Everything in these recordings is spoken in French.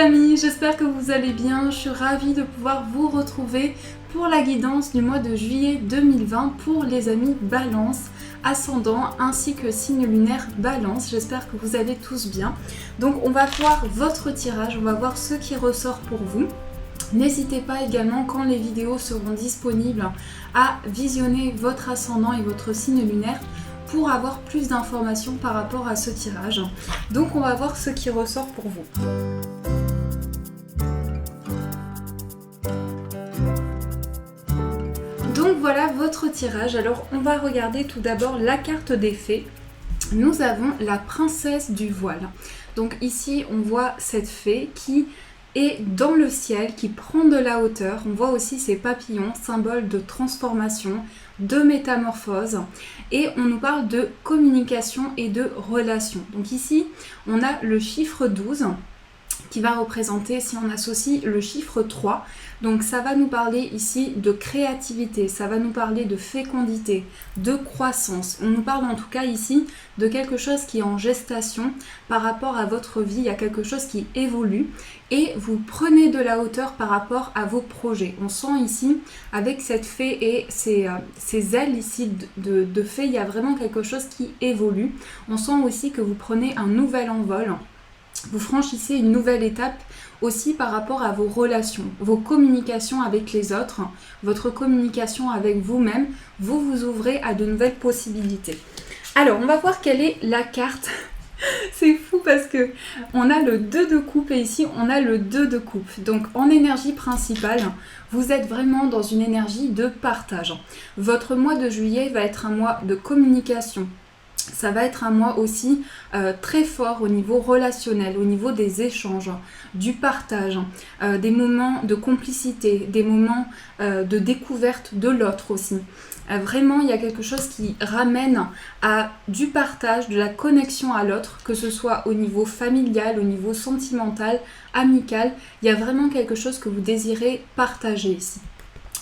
amis, j'espère que vous allez bien. Je suis ravie de pouvoir vous retrouver pour la guidance du mois de juillet 2020 pour les amis Balance, ascendant ainsi que signe lunaire Balance. J'espère que vous allez tous bien. Donc on va voir votre tirage, on va voir ce qui ressort pour vous. N'hésitez pas également, quand les vidéos seront disponibles, à visionner votre ascendant et votre signe lunaire pour avoir plus d'informations par rapport à ce tirage. Donc on va voir ce qui ressort pour vous. Donc voilà votre tirage. Alors on va regarder tout d'abord la carte des fées. Nous avons la princesse du voile. Donc ici on voit cette fée qui est dans le ciel, qui prend de la hauteur. On voit aussi ces papillons, symbole de transformation, de métamorphose. Et on nous parle de communication et de relation. Donc ici, on a le chiffre 12 qui va représenter, si on associe le chiffre 3, donc ça va nous parler ici de créativité, ça va nous parler de fécondité, de croissance. On nous parle en tout cas ici de quelque chose qui est en gestation par rapport à votre vie, il y a quelque chose qui évolue et vous prenez de la hauteur par rapport à vos projets. On sent ici, avec cette fée et ces ailes ici de fée, il y a vraiment quelque chose qui évolue. On sent aussi que vous prenez un nouvel envol. Vous franchissez une nouvelle étape aussi par rapport à vos relations, vos communications avec les autres, votre communication avec vous-même, vous vous ouvrez à de nouvelles possibilités. Alors, on va voir quelle est la carte. C'est fou parce que on a le 2 de coupe et ici on a le 2 de coupe. Donc en énergie principale, vous êtes vraiment dans une énergie de partage. Votre mois de juillet va être un mois de communication. Ça va être un mois aussi très fort au niveau relationnel, au niveau des échanges, du partage, des moments de complicité, des moments de découverte de l'autre aussi. Vraiment, il y a quelque chose qui ramène à du partage, de la connexion à l'autre, que ce soit au niveau familial, au niveau sentimental, amical. Il y a vraiment quelque chose que vous désirez partager ici.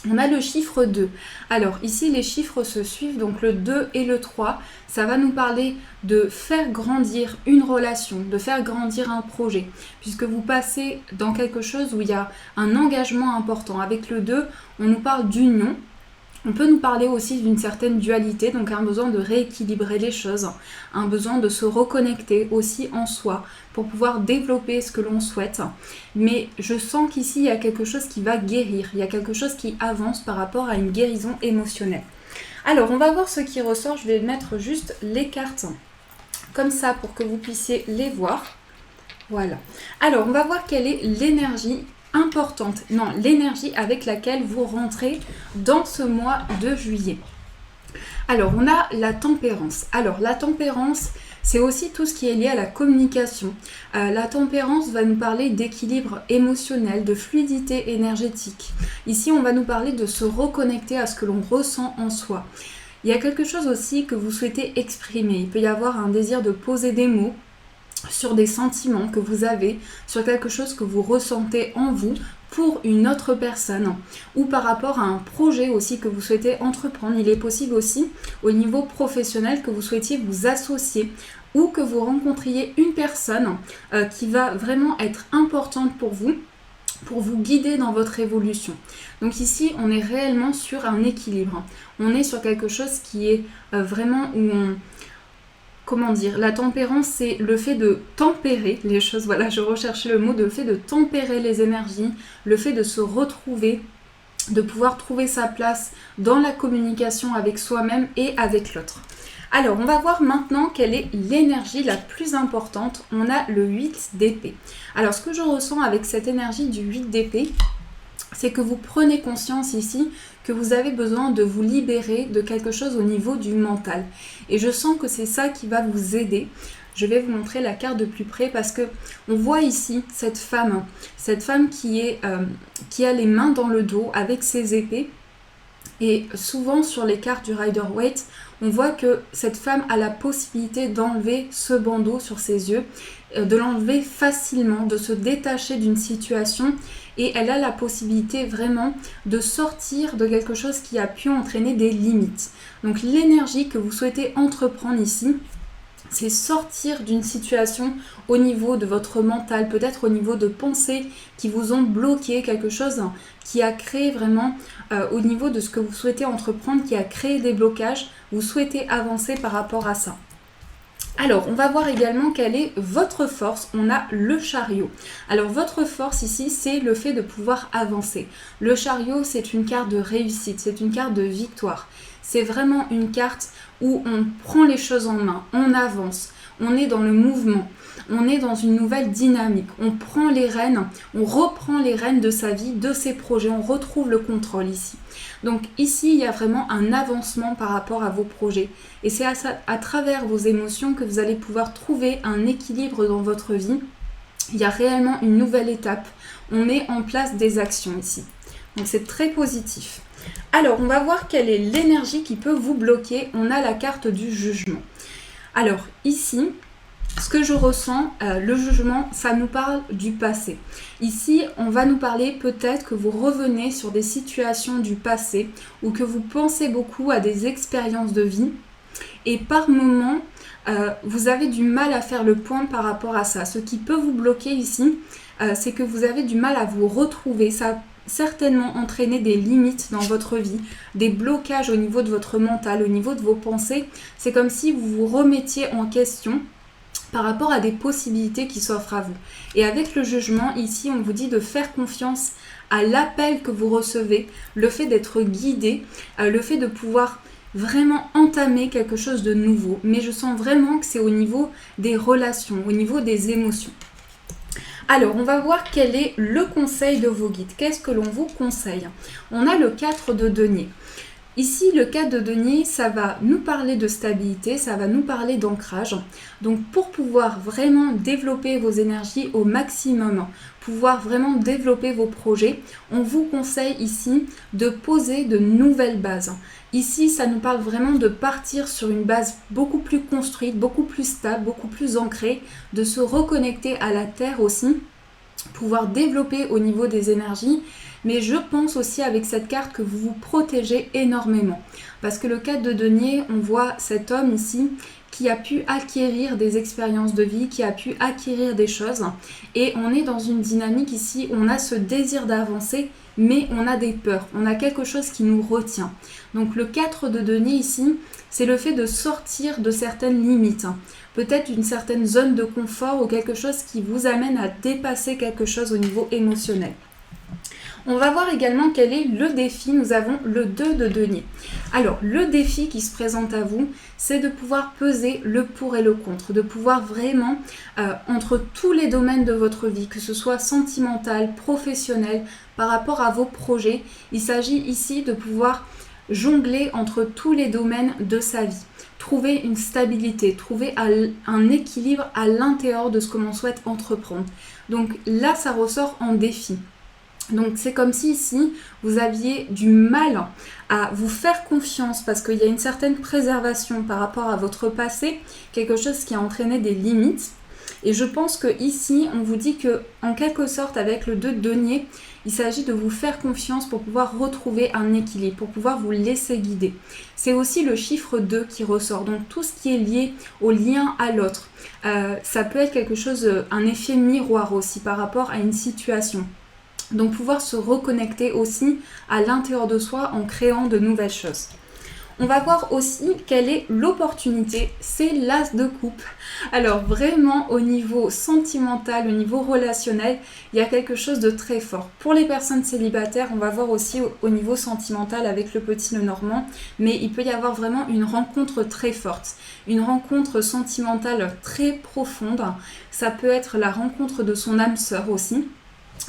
On a le chiffre 2. Alors ici les chiffres se suivent, donc le 2 et le 3, ça va nous parler de faire grandir une relation, de faire grandir un projet, puisque vous passez dans quelque chose où il y a un engagement important. Avec le 2, on nous parle d'union. On peut nous parler aussi d'une certaine dualité, donc un besoin de rééquilibrer les choses, un besoin de se reconnecter aussi en soi pour pouvoir développer ce que l'on souhaite. Mais je sens qu'ici, il y a quelque chose qui va guérir, il y a quelque chose qui avance par rapport à une guérison émotionnelle. Alors, on va voir ce qui ressort. Je vais mettre juste les cartes comme ça pour que vous puissiez les voir. Voilà. Alors, on va voir quelle est l'énergie importante, non, l'énergie avec laquelle vous rentrez dans ce mois de juillet. Alors, on a la tempérance. Alors, la tempérance, c'est aussi tout ce qui est lié à la communication. La tempérance va nous parler d'équilibre émotionnel, de fluidité énergétique. Ici, on va nous parler de se reconnecter à ce que l'on ressent en soi. Il y a quelque chose aussi que vous souhaitez exprimer. Il peut y avoir un désir de poser des mots sur des sentiments que vous avez, sur quelque chose que vous ressentez en vous pour une autre personne ou par rapport à un projet aussi que vous souhaitez entreprendre. Il est possible aussi au niveau professionnel que vous souhaitiez vous associer ou que vous rencontriez une personne qui va vraiment être importante pour vous guider dans votre évolution. Donc ici, on est réellement sur un équilibre. On est sur quelque chose qui est vraiment où on... Comment dire, la tempérance, c'est le fait de tempérer les choses. Voilà, je recherchais le mot, le fait de tempérer les énergies, le fait de se retrouver, de pouvoir trouver sa place dans la communication avec soi-même et avec l'autre. Alors, on va voir maintenant quelle est l'énergie la plus importante. On a le 8 d'épée. Alors, ce que je ressens avec cette énergie du 8 d'épée, c'est que vous prenez conscience ici que vous avez besoin de vous libérer de quelque chose au niveau du mental. Et je sens que c'est ça qui va vous aider. Je vais vous montrer la carte de plus près parce que on voit ici cette femme qui a les mains dans le dos avec ses épées. Et souvent sur les cartes du Rider-Waite, on voit que cette femme a la possibilité d'enlever ce bandeau sur ses yeux, de l'enlever facilement, de se détacher d'une situation et elle a la possibilité vraiment de sortir de quelque chose qui a pu entraîner des limites. Donc l'énergie que vous souhaitez entreprendre ici, c'est sortir d'une situation au niveau de votre mental, peut-être au niveau de pensées qui vous ont bloqué, quelque chose qui a créé vraiment au niveau de ce que vous souhaitez entreprendre, qui a créé des blocages, vous souhaitez avancer par rapport à ça. Alors, on va voir également quelle est votre force. On a le chariot. Alors, votre force ici, c'est le fait de pouvoir avancer. Le chariot, c'est une carte de réussite, c'est une carte de victoire. C'est vraiment une carte où on prend les choses en main, on avance, on est dans le mouvement, on est dans une nouvelle dynamique, on prend les rênes, on reprend les rênes de sa vie, de ses projets, on retrouve le contrôle ici. Donc ici, il y a vraiment un avancement par rapport à vos projets. Et c'est à travers vos émotions que vous allez pouvoir trouver un équilibre dans votre vie. Il y a réellement une nouvelle étape. On met en place des actions ici. Donc c'est très positif. Alors, on va voir quelle est l'énergie qui peut vous bloquer. On a la carte du jugement. Alors, ici, ce que je ressens, le jugement, ça nous parle du passé. Ici, on va nous parler peut-être que vous revenez sur des situations du passé ou que vous pensez beaucoup à des expériences de vie et par moments, vous avez du mal à faire le point par rapport à ça. Ce qui peut vous bloquer ici, c'est que vous avez du mal à vous retrouver. Ça certainement entraîner des limites dans votre vie, des blocages au niveau de votre mental, au niveau de vos pensées. C'est comme si vous vous remettiez en question par rapport à des possibilités qui s'offrent à vous. Et avec le jugement, ici, on vous dit de faire confiance à l'appel que vous recevez, le fait d'être guidé, le fait de pouvoir vraiment entamer quelque chose de nouveau. Mais je sens vraiment que c'est au niveau des relations, au niveau des émotions. Alors, on va voir quel est le conseil de vos guides. Qu'est-ce que l'on vous conseille? On a le 4 de denier. Ici, le 4 de denier, ça va nous parler de stabilité, ça va nous parler d'ancrage. Donc, pour pouvoir vraiment développer vos énergies au maximum, pouvoir vraiment développer vos projets, on vous conseille ici de poser de nouvelles bases. Ici, ça nous parle vraiment de partir sur une base beaucoup plus construite, beaucoup plus stable, beaucoup plus ancrée, de se reconnecter à la terre aussi, pouvoir développer au niveau des énergies. Mais je pense aussi avec cette carte que vous vous protégez énormément. Parce que le 4 de denier, on voit cet homme ici qui a pu acquérir des expériences de vie, qui a pu acquérir des choses. Et on est dans une dynamique ici, on a ce désir d'avancer, mais on a des peurs, on a quelque chose qui nous retient. Donc le 4 de denier ici, c'est le fait de sortir de certaines limites. Peut-être une certaine zone de confort ou quelque chose qui vous amène à dépasser quelque chose au niveau émotionnel. On va voir également quel est le défi. Nous avons le 2 de denier. Alors, le défi qui se présente à vous, c'est de pouvoir peser le pour et le contre, de pouvoir vraiment, entre tous les domaines de votre vie, que ce soit sentimental, professionnel, par rapport à vos projets, il s'agit ici de pouvoir jongler entre tous les domaines de sa vie. Trouver une stabilité, trouver un équilibre à l'intérieur de ce que l'on souhaite entreprendre. Donc là, ça ressort en défi. Donc c'est comme si ici, vous aviez du mal à vous faire confiance parce qu'il y a une certaine préservation par rapport à votre passé, quelque chose qui a entraîné des limites. Et je pense que ici, on vous dit que, en quelque sorte, avec le 2 de denier, il s'agit de vous faire confiance pour pouvoir retrouver un équilibre, pour pouvoir vous laisser guider. C'est aussi le chiffre 2 qui ressort, donc tout ce qui est lié au lien à l'autre. Ça peut être quelque chose, un effet miroir aussi par rapport à une situation. Donc pouvoir se reconnecter aussi à l'intérieur de soi en créant de nouvelles choses. On va voir aussi quelle est l'opportunité, c'est l'as de coupe. Alors vraiment au niveau sentimental, au niveau relationnel, il y a quelque chose de très fort. Pour les personnes célibataires, on va voir aussi au niveau sentimental avec le petit Lenormand, mais il peut y avoir vraiment une rencontre très forte, une rencontre sentimentale très profonde. Ça peut être la rencontre de son âme sœur aussi.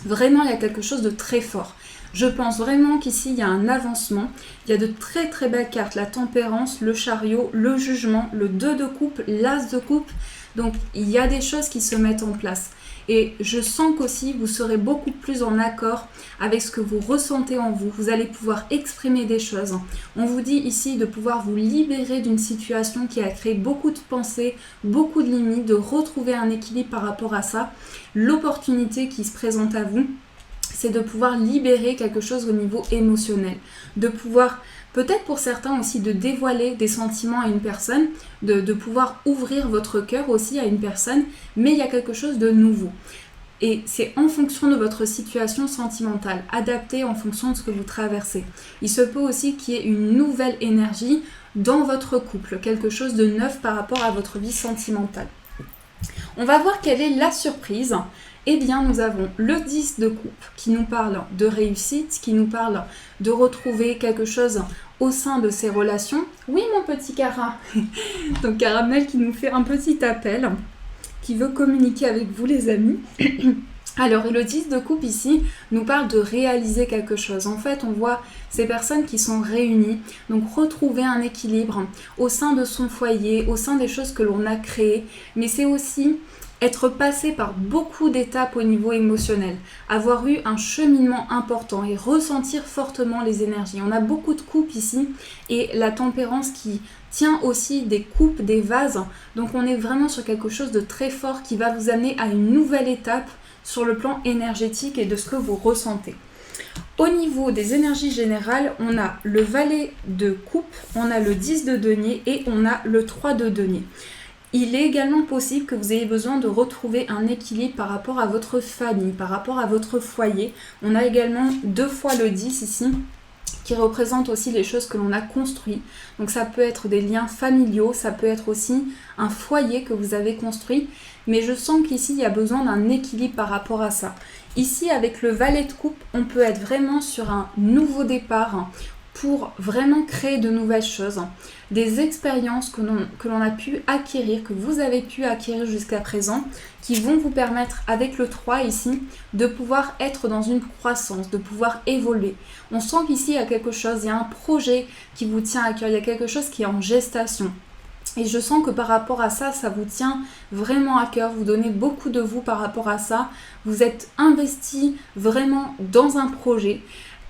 Vraiment, il y a quelque chose de très fort. Je pense vraiment qu'ici, il y a un avancement. Il y a de très très belles cartes. La tempérance, le chariot, le jugement, le 2 de coupe, l'as de coupe. Donc, il y a des choses qui se mettent en place. Et je sens qu'aussi, vous serez beaucoup plus en accord avec ce que vous ressentez en vous. Vous allez pouvoir exprimer des choses. On vous dit ici de pouvoir vous libérer d'une situation qui a créé beaucoup de pensées, beaucoup de limites, de retrouver un équilibre par rapport à ça. L'opportunité qui se présente à vous, c'est de pouvoir libérer quelque chose au niveau émotionnel, de pouvoir, peut-être pour certains aussi, de dévoiler des sentiments à une personne, de pouvoir ouvrir votre cœur aussi à une personne, mais il y a quelque chose de nouveau. Et c'est en fonction de votre situation sentimentale, adapté en fonction de ce que vous traversez. Il se peut aussi qu'il y ait une nouvelle énergie dans votre couple, quelque chose de neuf par rapport à votre vie sentimentale. On va voir quelle est la surprise. Eh bien, nous avons le 10 de coupe qui nous parle de réussite, qui nous parle de retrouver quelque chose au sein de ces relations. Oui, mon petit Cara. Donc, Caramel qui nous fait un petit appel, qui veut communiquer avec vous, les amis. Alors, le 10 de coupe ici nous parle de réaliser quelque chose. En fait, on voit ces personnes qui sont réunies, donc retrouver un équilibre au sein de son foyer, au sein des choses que l'on a créées, mais c'est aussi être passé par beaucoup d'étapes au niveau émotionnel, avoir eu un cheminement important et ressentir fortement les énergies. On a beaucoup de coupes ici et la tempérance qui tient aussi des coupes, des vases. Donc on est vraiment sur quelque chose de très fort qui va vous amener à une nouvelle étape sur le plan énergétique et de ce que vous ressentez. Au niveau des énergies générales, on a le valet de coupe, on a le 10 de denier et on a le 3 de denier. Il est également possible que vous ayez besoin de retrouver un équilibre par rapport à votre famille, par rapport à votre foyer. On a également 2 fois le 10 ici, qui représente aussi les choses que l'on a construites. Donc ça peut être des liens familiaux, ça peut être aussi un foyer que vous avez construit. Mais je sens qu'ici, il y a besoin d'un équilibre par rapport à ça. Ici, avec le valet de coupe, on peut être vraiment sur un nouveau départ pour vraiment créer de nouvelles choses, des expériences que l'on a pu acquérir, que vous avez pu acquérir jusqu'à présent, qui vont vous permettre, avec le 3 ici, de pouvoir être dans une croissance, de pouvoir évoluer. On sent qu'ici, il y a quelque chose, il y a un projet qui vous tient à cœur, il y a quelque chose qui est en gestation. Et je sens que par rapport à ça, ça vous tient vraiment à cœur, vous donnez beaucoup de vous par rapport à ça, vous êtes investi vraiment dans un projet.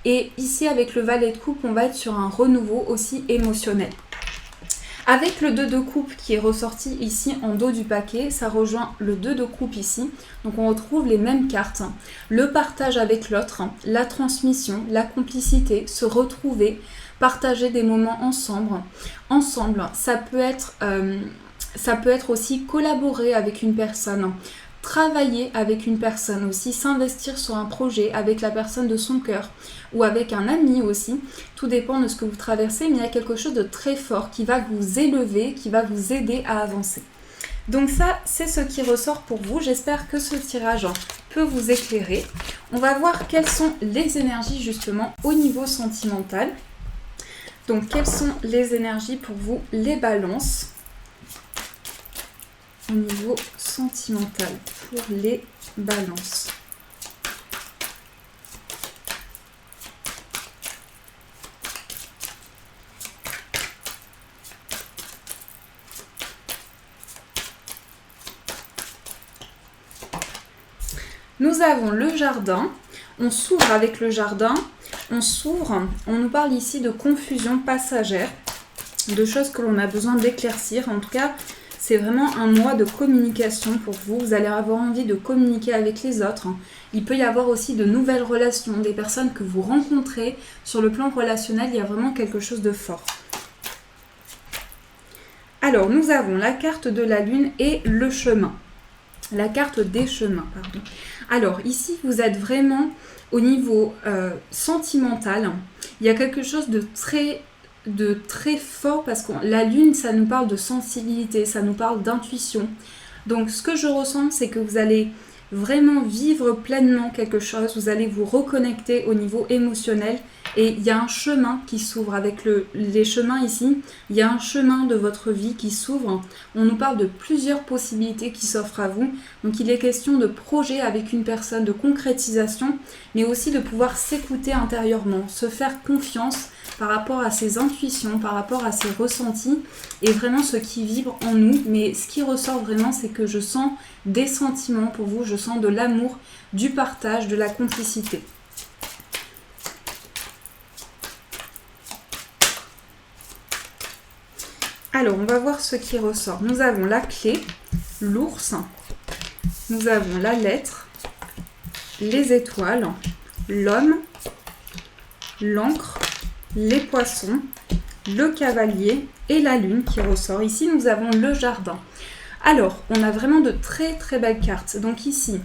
Et ici, avec le valet de coupe, on va être sur un renouveau aussi émotionnel. Avec le 2 de coupe qui est ressorti ici en dos du paquet, ça rejoint le 2 de coupe ici. Donc on retrouve les mêmes cartes. Le partage avec l'autre, la transmission, la complicité, se retrouver, partager des moments ensemble. Ça peut être aussi collaborer avec une personne. Travailler avec une personne aussi, s'investir sur un projet avec la personne de son cœur ou avec un ami aussi, tout dépend de ce que vous traversez, mais il y a quelque chose de très fort qui va vous élever, qui va vous aider à avancer. Donc ça, c'est ce qui ressort pour vous. J'espère que ce tirage peut vous éclairer. On va voir quelles sont les énergies justement au niveau sentimental. Donc quelles sont les énergies pour vous, les balances au niveau sentimental pour les balances. Nous avons le jardin, on s'ouvre avec le jardin, on nous parle ici de confusion passagère, de choses que l'on a besoin d'éclaircir. En tout cas, c'est vraiment un mois de communication pour vous. Vous allez avoir envie de communiquer avec les autres. Il peut y avoir aussi de nouvelles relations, des personnes que vous rencontrez. Sur le plan relationnel, il y a vraiment quelque chose de fort. Alors, nous avons la carte de la lune et le chemin. La carte des chemins, pardon. Alors, ici, vous êtes vraiment au niveau sentimental. Il y a quelque chose de très fort parce que la lune, ça nous parle de sensibilité, ça nous parle d'intuition. Donc ce que je ressens, c'est que vous allez vraiment vivre pleinement quelque chose, vous allez vous reconnecter au niveau émotionnel et il y a un chemin qui s'ouvre avec les chemins ici, il y a un chemin de votre vie qui s'ouvre. On nous parle de plusieurs possibilités qui s'offrent à vous. Donc il est question de projet avec une personne, de concrétisation, mais aussi de pouvoir s'écouter intérieurement, se faire confiance par rapport à ses intuitions, par rapport à ses ressentis et vraiment ce qui vibre en nous. Mais ce qui ressort vraiment, c'est que je sens des sentiments pour vous, je sens de l'amour, du partage, de la complicité. Alors, on va voir ce qui ressort. Nous avons la clé, l'ours, nous avons la lettre, les étoiles, l'homme, l'encre, les poissons, le cavalier et la lune qui ressort. Ici, nous avons le jardin. Alors, on a vraiment de très très belles cartes. Donc ici,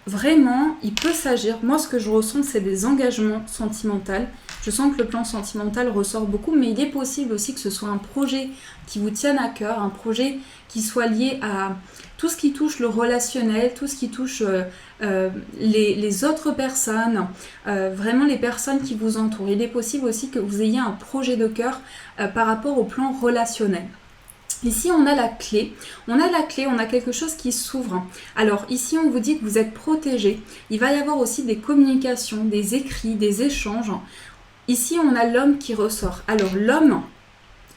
vraiment, il peut s'agir, moi ce que je ressens, c'est des engagements sentimentaux. Je sens que le plan sentimental ressort beaucoup, mais il est possible aussi que ce soit un projet qui vous tienne à cœur, un projet qui soit lié à tout ce qui touche le relationnel, tout ce qui touche les autres personnes, vraiment les personnes qui vous entourent. Il est possible aussi que vous ayez un projet de cœur par rapport au plan relationnel. Ici, on a la clé. On a quelque chose qui s'ouvre. Alors ici, on vous dit que vous êtes protégé. Il va y avoir aussi des communications, des écrits, des échanges. Ici, on a l'homme qui ressort. Alors l'homme,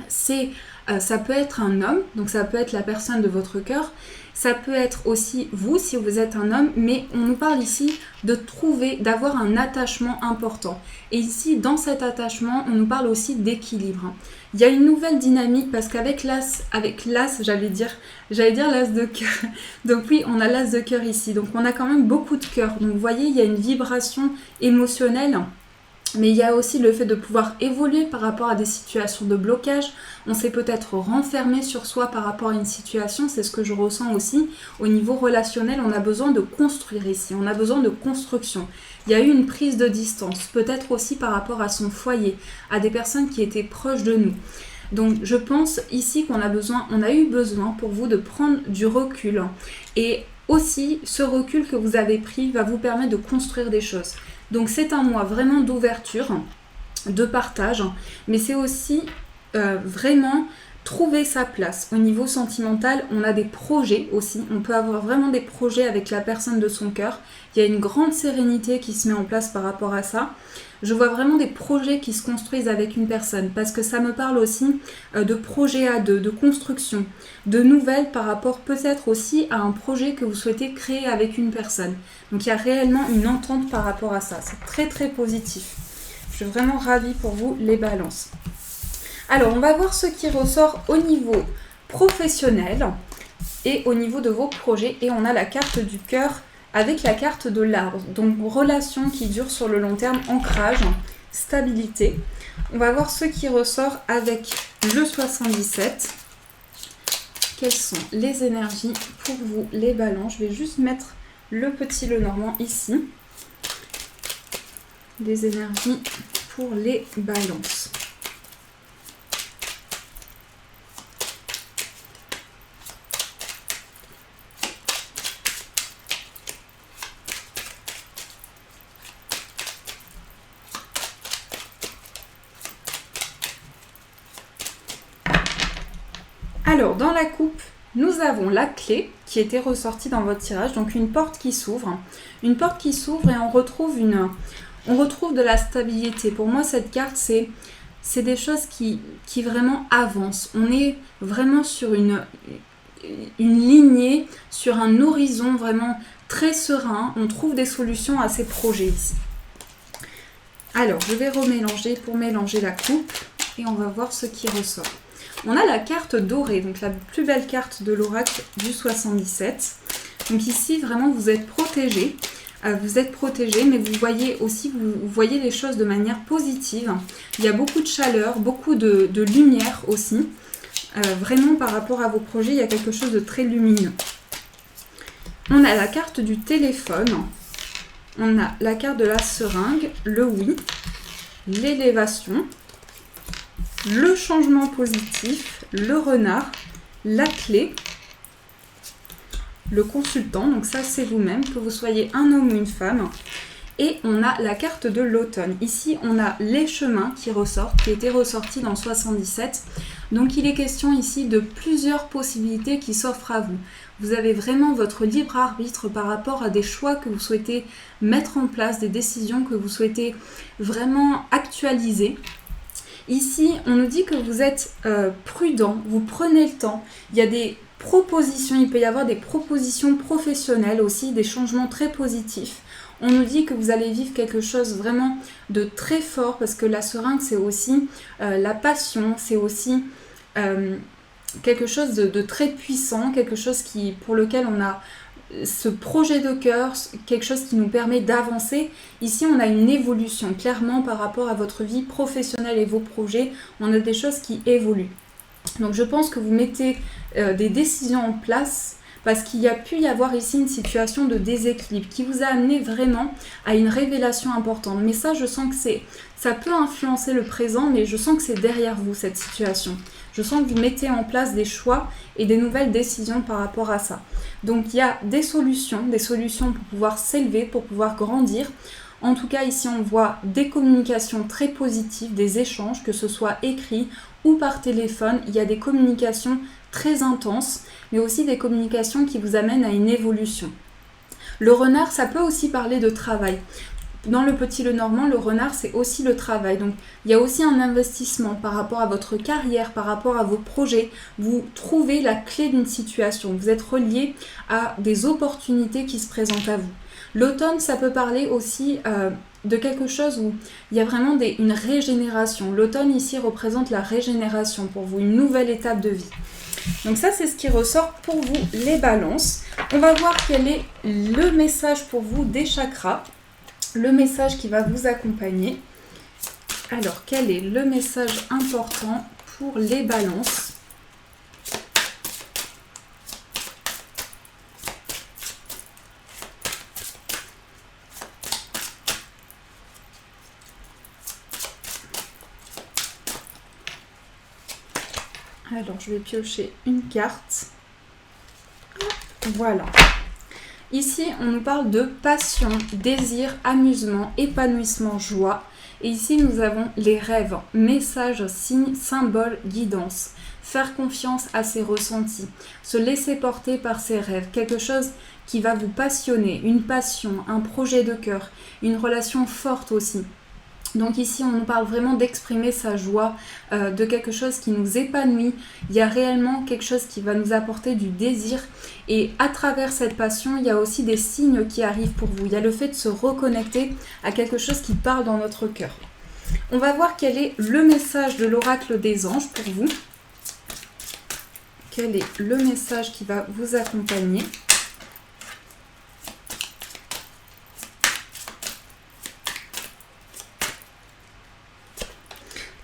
ça peut être un homme, donc ça peut être la personne de votre cœur. Ça peut être aussi vous, si vous êtes un homme, mais on nous parle ici d'avoir un attachement important. Et ici, dans cet attachement, on nous parle aussi d'équilibre. Il y a une nouvelle dynamique parce qu'avec l'as, j'allais dire l'as de cœur. Donc oui, on a l'as de cœur ici. Donc on a quand même beaucoup de cœur. Donc vous voyez, il y a une vibration émotionnelle. Mais il y a aussi le fait de pouvoir évoluer par rapport à des situations de blocage. On s'est peut-être renfermé sur soi par rapport à une situation, c'est ce que je ressens aussi. Au niveau relationnel, on a besoin de construire ici, on a besoin de construction. Il y a eu une prise de distance, peut-être aussi par rapport à son foyer, à des personnes qui étaient proches de nous. Donc je pense ici on a eu besoin pour vous de prendre du recul. Et aussi, ce recul que vous avez pris va vous permettre de construire des choses. Donc c'est un mois vraiment d'ouverture, de partage, mais c'est aussi vraiment trouver sa place. Au niveau sentimental, on a des projets aussi, on peut avoir vraiment des projets avec la personne de son cœur. Il y a une grande sérénité qui se met en place par rapport à ça. Je vois vraiment des projets qui se construisent avec une personne parce que ça me parle aussi de projets à deux, de construction, de nouvelles par rapport peut-être aussi à un projet que vous souhaitez créer avec une personne. Donc il y a réellement une entente par rapport à ça. C'est très très positif. Je suis vraiment ravie pour vous les balances. Alors on va voir ce qui ressort au niveau professionnel et au niveau de vos projets. Et on a la carte du cœur avec la carte de l'arbre, donc relation qui dure sur le long terme, ancrage, stabilité. On va voir ce qui ressort avec le 77. Quelles sont les énergies pour vous, les balances? Je vais juste mettre le petit Lenormand ici. Les énergies pour les balances. Alors, dans la coupe, nous avons la clé qui était ressortie dans votre tirage, donc une porte qui s'ouvre. Une porte qui s'ouvre et on retrouve de la stabilité. Pour moi, cette carte, c'est des choses qui vraiment avancent. On est vraiment sur une lignée, sur un horizon vraiment très serein. On trouve des solutions à ces projets ici. Alors, je vais remélanger pour mélanger la coupe et on va voir ce qui ressort. On a la carte dorée, donc la plus belle carte de l'oracle du 77. Donc ici, vraiment, vous êtes protégé. Mais vous voyez aussi, vous voyez les choses de manière positive. Il y a beaucoup de chaleur, beaucoup de lumière aussi. Vraiment, par rapport à vos projets, il y a quelque chose de très lumineux. On a la carte du téléphone. On a la carte de la seringue, le oui, l'élévation, le changement positif, le renard, la clé, le consultant, donc ça c'est vous-même, que vous soyez un homme ou une femme. Et on a la carte de l'automne. Ici, on a les chemins qui ressortent, qui étaient ressortis dans 77. Donc il est question ici de plusieurs possibilités qui s'offrent à vous. Vous avez vraiment votre libre arbitre par rapport à des choix que vous souhaitez mettre en place, des décisions que vous souhaitez vraiment actualiser. Ici, on nous dit que vous êtes prudent, vous prenez le temps. Il y a des propositions, il peut y avoir des propositions professionnelles aussi, des changements très positifs. On nous dit que vous allez vivre quelque chose vraiment de très fort parce que la seringue, c'est aussi la passion, c'est aussi quelque chose de très puissant, quelque chose pour lequel on a ce projet de cœur, quelque chose qui nous permet d'avancer. Ici, on a une évolution, clairement, par rapport à votre vie professionnelle et vos projets. On a des choses qui évoluent. Donc, je pense que vous mettez des décisions en place parce qu'il y a pu y avoir ici une situation de déséquilibre qui vous a amené vraiment à une révélation importante. Mais ça, je sens que ça peut influencer le présent, mais je sens que c'est derrière vous, cette situation. Je sens que vous mettez en place des choix et des nouvelles décisions par rapport à ça. Donc, il y a des solutions pour pouvoir s'élever, pour pouvoir grandir. En tout cas, ici, on voit des communications très positives, des échanges, que ce soit écrit ou par téléphone. Il y a des communications très intenses, mais aussi des communications qui vous amènent à une évolution. Le renard, ça peut aussi parler de travail. Dans le Petit Lenormand, le renard, c'est aussi le travail. Donc, il y a aussi un investissement par rapport à votre carrière, par rapport à vos projets. Vous trouvez la clé d'une situation. Vous êtes relié à des opportunités qui se présentent à vous. L'automne, ça peut parler aussi de quelque chose où il y a vraiment une régénération. L'automne, ici, représente la régénération pour vous, une nouvelle étape de vie. Donc ça, c'est ce qui ressort pour vous, les balances. On va voir quel est le message pour vous des chakras, le message qui va vous accompagner. Alors, quel est le message important pour les balances ? Alors, je vais piocher une carte. Voilà. Ici, on nous parle de passion, désir, amusement, épanouissement, joie. Et ici, nous avons les rêves, messages, signes, symboles, guidance. Faire confiance à ses ressentis, se laisser porter par ses rêves, quelque chose qui va vous passionner, une passion, un projet de cœur, une relation forte aussi. Donc ici, on nous parle vraiment d'exprimer sa joie, de quelque chose qui nous épanouit. Il y a réellement quelque chose qui va nous apporter du désir. Et à travers cette passion, il y a aussi des signes qui arrivent pour vous. Il y a le fait de se reconnecter à quelque chose qui parle dans notre cœur. On va voir quel est le message de l'oracle des anges pour vous. Quel est le message qui va vous accompagner ?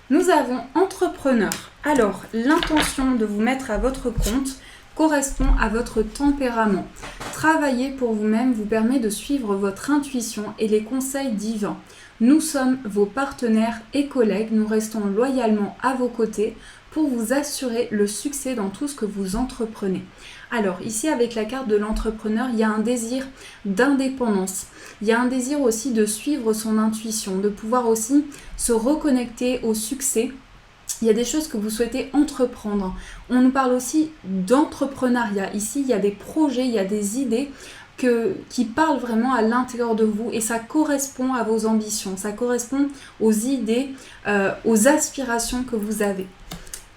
Nous avons entrepreneur. Alors, l'intention de vous mettre à votre compte correspond à votre tempérament. Travailler pour vous-même vous permet de suivre votre intuition et les conseils divins. Nous sommes vos partenaires et collègues. Nous restons loyalement à vos côtés pour vous assurer le succès dans tout ce que vous entreprenez. Alors ici, avec la carte de l'entrepreneur, il y a un désir d'indépendance. Il y a un désir aussi de suivre son intuition, de pouvoir aussi se reconnecter au succès. Il y a des choses que vous souhaitez entreprendre. On nous parle aussi d'entrepreneuriat. Ici, il y a des projets, il y a des idées qui parlent vraiment à l'intérieur de vous et ça correspond à vos ambitions, ça correspond aux idées, aux aspirations que vous avez.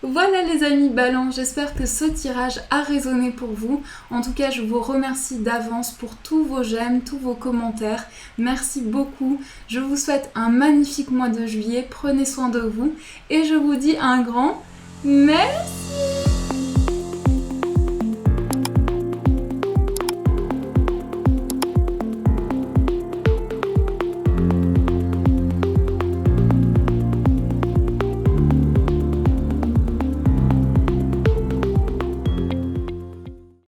Voilà les amis Balance, j'espère que ce tirage a résonné pour vous. En tout cas, je vous remercie d'avance pour tous vos j'aime, tous vos commentaires. Merci beaucoup. Je vous souhaite un magnifique mois de juillet. Prenez soin de vous et je vous dis un grand merci.